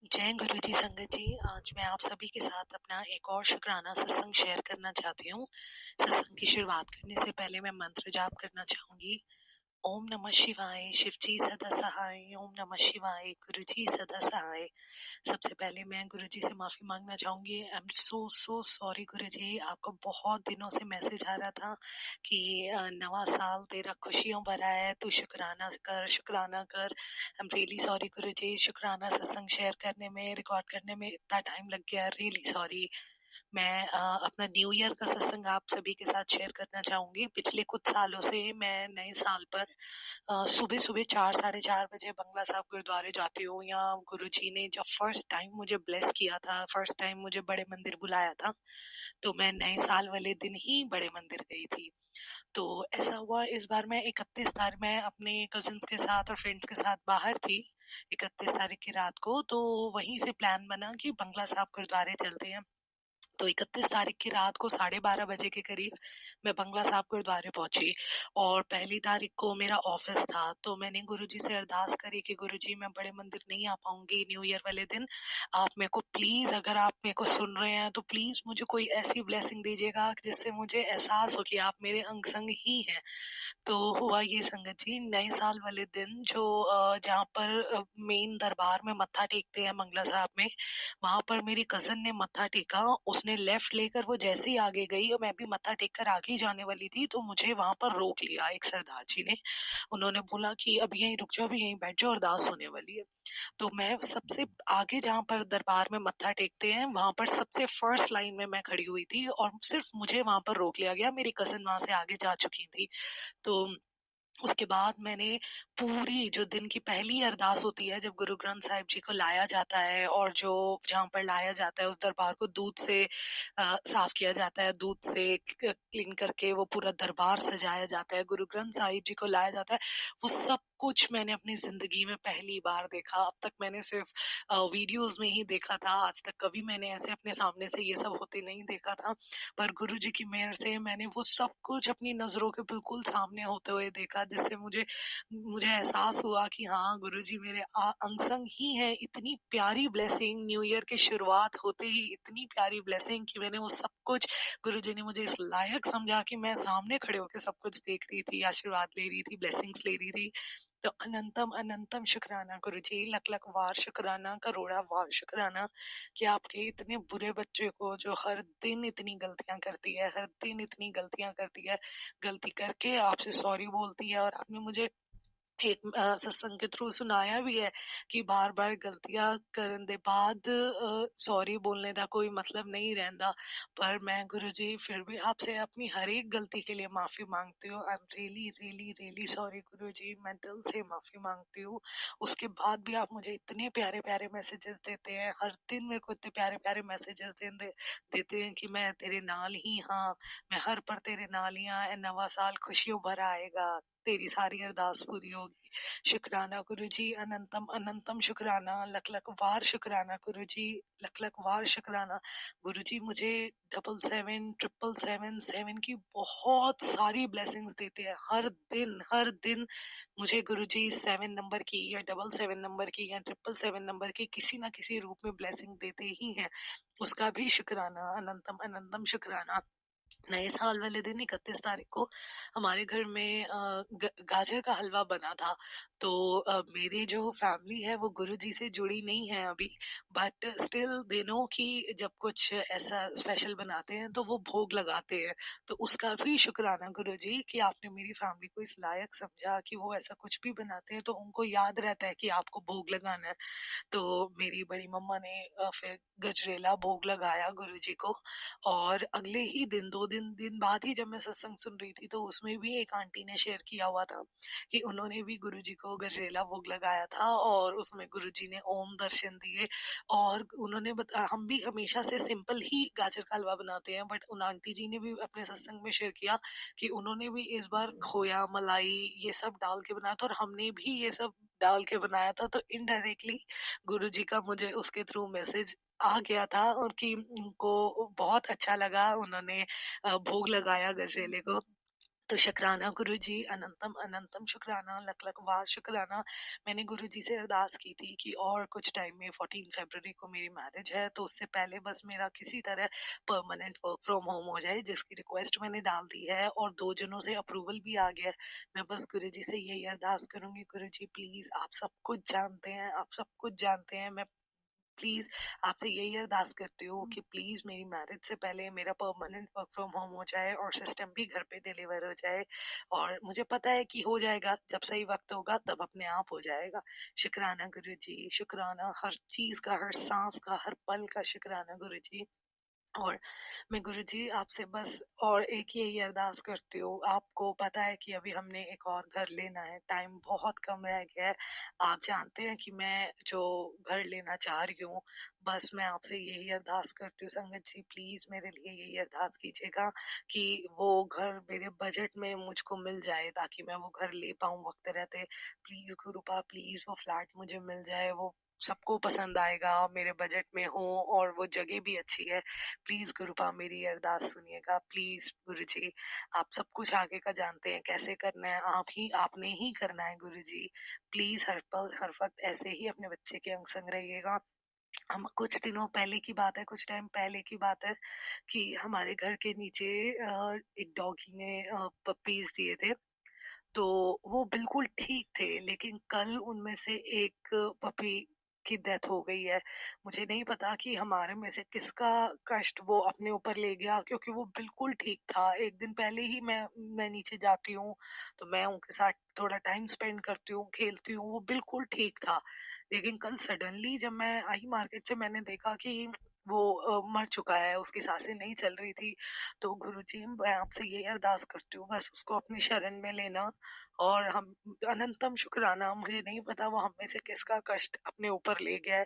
जय गुरुजी संगत जी। आज मैं आप सभी के साथ अपना एक और शुक्राना सत्संग शेयर करना चाहती हूँ। सत्संग की शुरुआत करने से पहले मैं मंत्र जाप करना चाहूंगी। ओम नमः शिवाय, शिवजी सदा सहाय। ओम नमः शिवाय, गुरुजी सदा सहाय। सबसे पहले मैं गुरुजी से माफ़ी मांगना चाहूँगी। आई एम सो सॉरी गुरुजी, आपको बहुत दिनों से मैसेज आ रहा था कि नवा साल तेरा खुशियों भरा है, तू शुक्राना कर, शुक्राना कर। आई एम रियली सॉरी गुरुजी, शुक्राना सत्संग शेयर करने में, रिकॉर्ड करने में इतना टाइम लग गया, रियली सॉरी। मैं अपना न्यू ईयर का सत्संग आप सभी के साथ शेयर करना चाहूँगी। पिछले कुछ सालों से मैं नए साल पर सुबह सुबह 4 साढ़े 4 बजे बंगला साहब गुरुद्वारे जाती हूँ। यहाँ गुरुजी ने जब फर्स्ट टाइम मुझे ब्लेस किया था, फर्स्ट टाइम मुझे बड़े मंदिर बुलाया था, तो मैं नए साल वाले दिन ही बड़े मंदिर गई थी। तो ऐसा हुआ इस बार मैं 31 तारीख में अपने कजिन्स के साथ और फ्रेंड्स के साथ बाहर थी। 31 तारीख की रात को तो वहीं से प्लान बना कि बंगला साहब गुरुद्वारे चलते हैं। तो 31 तारीख की रात को 12:30 बजे के करीब मैं बंगला साहब गुरुद्वारे पहुंची। और पहली तारीख को मेरा ऑफिस था, तो मैंने गुरुजी से अरदास करी कि गुरुजी मैं बड़े मंदिर नहीं आ पाऊंगी न्यू ईयर वाले दिन। आप मेरे को प्लीज, अगर आप मेरे को सुन रहे हैं तो प्लीज मुझे कोई ऐसी ब्लेसिंग दीजिएगा जिससे मुझे एहसास हो कि आप मेरे अंग संग ही हैं। तो हुआ ये संगत जी, नए साल वाले दिन जो जहाँ पर मेन दरबार में मत्था टेकते हैं मंगला साहब में, वहां पर मेरी कजन ने मत्था टेका। उसने लेफ्ट लेकर वो जैसे ही आगे गई और मैं भी मत्था टेक कर आगे ही जाने वाली थी, तो मुझे वहां पर रोक लिया एक सरदार जी ने। उन्होंने बोला कि अब यहीं रुक जाओ, अभी यहीं बैठ जाओ, अरदास होने वाली है। तो मैं सबसे आगे जहाँ पर दरबार में मत्था टेकते हैं वहां पर सबसे फर्स्ट लाइन में मैं खड़ी हुई थी और सिर्फ मुझे वहां पर रोक लिया गया। मेरी कजन वहां से आगे जा चुकी थी। तो उसके बाद मैंने पूरी जो दिन की पहली अरदास होती है, जब गुरु ग्रंथ साहिब जी को लाया जाता है और जो जहाँ पर लाया जाता है उस दरबार को दूध से साफ किया जाता है, दूध से क्लीन करके वो पूरा दरबार सजाया जाता है, गुरु ग्रंथ साहिब जी को लाया जाता है। वो सब कुछ मैंने अपनी जिंदगी में पहली बार देखा। अब तक मैंने सिर्फ वीडियोस में ही देखा था, आज तक कभी मैंने ऐसे अपने सामने से ये सब होते नहीं देखा था। पर गुरु जी की मेहर से मैंने वो सब कुछ अपनी नजरों के बिल्कुल सामने होते हुए देखा, जिससे मुझे मुझे एहसास हुआ कि हाँ, गुरु जी मेरे अंग संग ही है। इतनी प्यारी ब्लेसिंग, न्यू ईयर की शुरुआत होते ही इतनी प्यारी ब्लेसिंग कि मैंने वो सब कुछ, गुरु जी ने मुझे इस लायक समझा कि मैं सामने खड़े होकर सब कुछ देख रही थी, आशीर्वाद ले रही थी, ब्लेसिंग्स ले रही थी। तो अनंतम अनंतम शुक्राना गुरु जी, लख लख वार शुक्राना, करोड़ा वार शुक्राना कि आपके इतने बुरे बच्चे को, जो हर दिन इतनी गलतियां करती है, हर दिन इतनी गलतियां करती है, गलती करके आपसे सॉरी बोलती है। और आपने मुझे एक सत्संग के थ्रू सुनाया भी है कि बार बार गलतियां करने दे बाद सॉरी बोलने का कोई मतलब नहीं रहता। पर मैं गुरुजी फिर भी आपसे अपनी हर एक गलती के लिए माफी मांगती हूँ। I am really really really sorry Guruji, मैं दिल से माफी मांगती हूँ। उसके बाद भी आप मुझे इतने प्यारे प्यारे मैसेजेस देते हैं, हर दिन मेरे को इतने प्यारे प्यारे मैसेजेस देते हैं कि मैं तेरे नाल ही हाँ, मैं हर पर तेरे नाल ही हाँ, नवा साल खुशियों भरा आएगा, तेरी सारी अरदास पूरी होगी। शुक्राना गुरु जी, अनंतम अनंतम शुक्राना, लख लख वार शुक्राना गुरु जी, लख लख वार शुक्राना। गुरु जी मुझे 777 की बहुत सारी ब्लेसिंग्स देते हैं हर दिन मुझे गुरु जी 7 नंबर की या 777 की या 777 नंबर की किसी ना किसी रूप में ब्लेसिंग देते ही हैं। उसका भी शुक्राना, अनंतम अनंतम शुक्राना। नए साल वाले दिन 31 तारीख को हमारे घर में गाजर का हलवा बना था। तो मेरी जो फैमिली है वो गुरु जी से जुड़ी नहीं है अभी, बट स्टिल दे नो कि जब कुछ ऐसा स्पेशल बनाते हैं तो वो भोग लगाते हैं। तो उसका भी शुक्राना गुरु जी कि आपने मेरी फैमिली को इस लायक समझा कि वो ऐसा कुछ भी बनाते हैं तो उनको याद रहता है कि आपको भोग लगाना है। तो मेरी बड़ी मम्मा ने फिर गजरेला भोग लगाया गुरु जी को। और अगले ही दिन, 2 दिन बाद ही जब मैं सत्संग सुन रही थी, तो उसमें भी एक आंटी ने शेयर किया हुआ था कि उन्होंने भी गुरुजी को गजरेला भोग लगाया था और उसमें गुरुजी ने ओम दर्शन दिए। और उन्होंने हम भी हमेशा से सिंपल ही गाजर का हलवा बनाते हैं, बट उन आंटी जी ने भी अपने सत्संग में शेयर किया कि उन्होंने भी इस बार खोया, मलाई, ये सब डाल के बनाया था और हमने भी ये सब डाल के बनाया था। तो इनडायरेक्टली गुरुजी का मुझे उसके थ्रू मैसेज आ गया था और कि उनको बहुत अच्छा लगा, उन्होंने भोग लगाया गजरेले को। तो शुक्राना गुरुजी, अनंतम अनंतम शुक्राना, लख लख वार शुक्राना। मैंने गुरुजी से अरदास की थी कि और कुछ टाइम में 14 फरवरी को मेरी मैरिज है, तो उससे पहले बस मेरा किसी तरह परमानेंट वर्क फ्रॉम होम हो जाए, जिसकी रिक्वेस्ट मैंने डाल दी है और 2 जनों से अप्रूवल भी आ गया है। मैं बस गुरुजी से यही अरदास करूँगी, गुरुजी प्लीज़, आप सब कुछ जानते हैं, आप सब कुछ जानते हैं। मैं प्लीज़ आपसे यही अरदास करती हूँ कि प्लीज़ मेरी मैरिज से पहले मेरा परमानेंट वर्क फ्रॉम होम हो जाए और सिस्टम भी घर पे डिलीवर हो जाए, और मुझे पता है कि हो जाएगा, जब सही वक्त होगा तब अपने आप हो जाएगा। शुक्राना गुरुजी, शुक्राना हर चीज़ का, हर सांस का, हर पल का शुक्राना गुरुजी। और मैं गुरुजी आपसे बस और एक यही अरदास करती हूँ, आपको पता है कि अभी हमने एक और घर लेना है, टाइम बहुत कम रह गया है। आप जानते हैं कि मैं जो घर लेना चाह रही हूँ, बस मैं आपसे यही अरदास करती हूँ संगत जी, प्लीज़ मेरे लिए यही अरदास कीजिएगा कि वो घर मेरे बजट में मुझको मिल जाए, ताकि मैं वो घर ले पाऊँ वक़्त रहते। प्लीज़ गुरुपा, प्लीज़ वो फ्लैट मुझे मिल जाए, वो सबको पसंद आएगा, मेरे बजट में हो और वो जगह भी अच्छी है। प्लीज़ गुरुपा मेरी अरदास सुनिएगा, प्लीज़ गुरुजी। आप सब कुछ आगे का जानते हैं, कैसे करना है, आपने ही करना है गुरुजी। प्लीज़ हर पल, हर वक़्त ऐसे ही अपने बच्चे के अंग संग रहिएगा। हम कुछ दिनों पहले की बात है, कुछ टाइम पहले की बात है कि हमारे घर के नीचे एक डॉगी ने पप्पीज़ दिए थे। तो वो बिल्कुल ठीक थे, लेकिन कल उनमें से एक पपी की डेथ हो गई है। मुझे नहीं पता कि हमारे में से किसका कष्ट वो अपने ऊपर ले गया, क्योंकि वो बिल्कुल ठीक था। 1 दिन पहले ही मैं नीचे जाती हूँ, तो मैं उनके साथ थोड़ा टाइम स्पेंड करती हूँ, खेलती हूँ, वो बिल्कुल ठीक था। लेकिन कल सडनली जब मैं आई मार्केट से, मैंने देखा कि वो मर चुका है, उसकी साँसें नहीं चल रही थी। तो गुरुजी, मैं आपसे यही अरदास करती हूँ, बस उसको अपनी शरण में लेना, और हम अनंतम शुक्राना, मुझे नहीं पता वो हम में से किसका कष्ट अपने ऊपर ले गया है,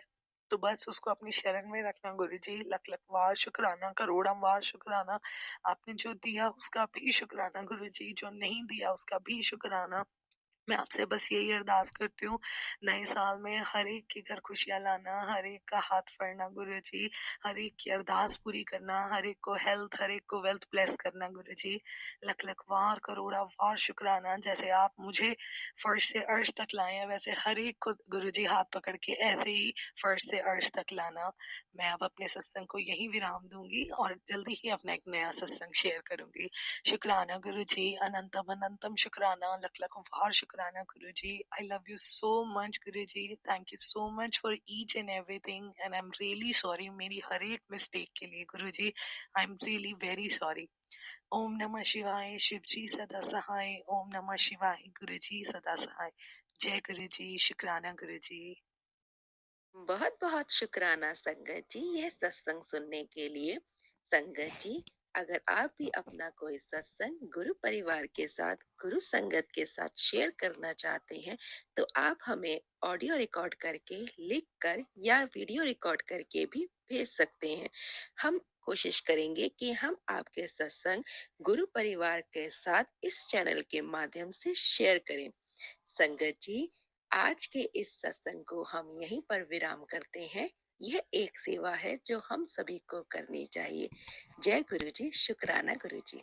तो बस उसको अपनी शरण में रखना गुरुजी। लख लख वार शुक्राना, करोड़म वार शुक्राना। आपने जो दिया उसका भी शुक्राना गुरुजी, जो नहीं दिया उसका भी शुक्राना। मैं आपसे बस यही अरदास करती हूँ, नए साल में हर एक के घर खुशियाँ लाना, हर एक का हाथ पकड़ना गुरुजी, हर एक की अरदास पूरी करना, हर एक को हेल्थ, हर एक को वेल्थ ब्लेस करना गुरुजी। लख लख वार करोड़ा वार शुक्राना, जैसे आप मुझे फर्श से अर्श तक लाए हैं, वैसे हर एक को गुरुजी हाथ पकड़ के ऐसे ही फर्श से अर्श तक लाना। मैं अब अपने सत्संग को यहीं विराम दूंगी और जल्दी ही अपना एक नया सत्संग शेयर करूंगी। शुक्राना गुरुजी, अनंतम अनंतम शुक्राना, लख लख वार शुक्राना गुरुजी। I love you so much Guruji, thank you so much for each and everything, and I am really sorry मेरी हर एक मिस्टेक के लिए Guruji. I am really very sorry. ओम नमः शिवाय, शिव जी सदा सहाय। ओम नमः शिवाय, गुरु जी सदा सहाय। जय गुरु जी, शुक्राना गुरु जी। बहुत बहुत शुक्राना संगत जी यह सत्संग सुनने के लिए। संगत जी, अगर आप भी अपना कोई सत्संग गुरु परिवार के साथ, गुरु संगत के साथ शेयर करना चाहते हैं, तो आप हमें ऑडियो रिकॉर्ड करके, लिख कर या वीडियो रिकॉर्ड करके भी भेज सकते हैं। हम कोशिश करेंगे कि हम आपके सत्संग गुरु परिवार के साथ इस चैनल के माध्यम से शेयर करें। संगत जी, आज के इस सत्संग को हम यहीं पर विराम करते हैं। यह एक सेवा है जो हम सभी को करनी चाहिए। जय गुरु जी, शुक्राना गुरु जी।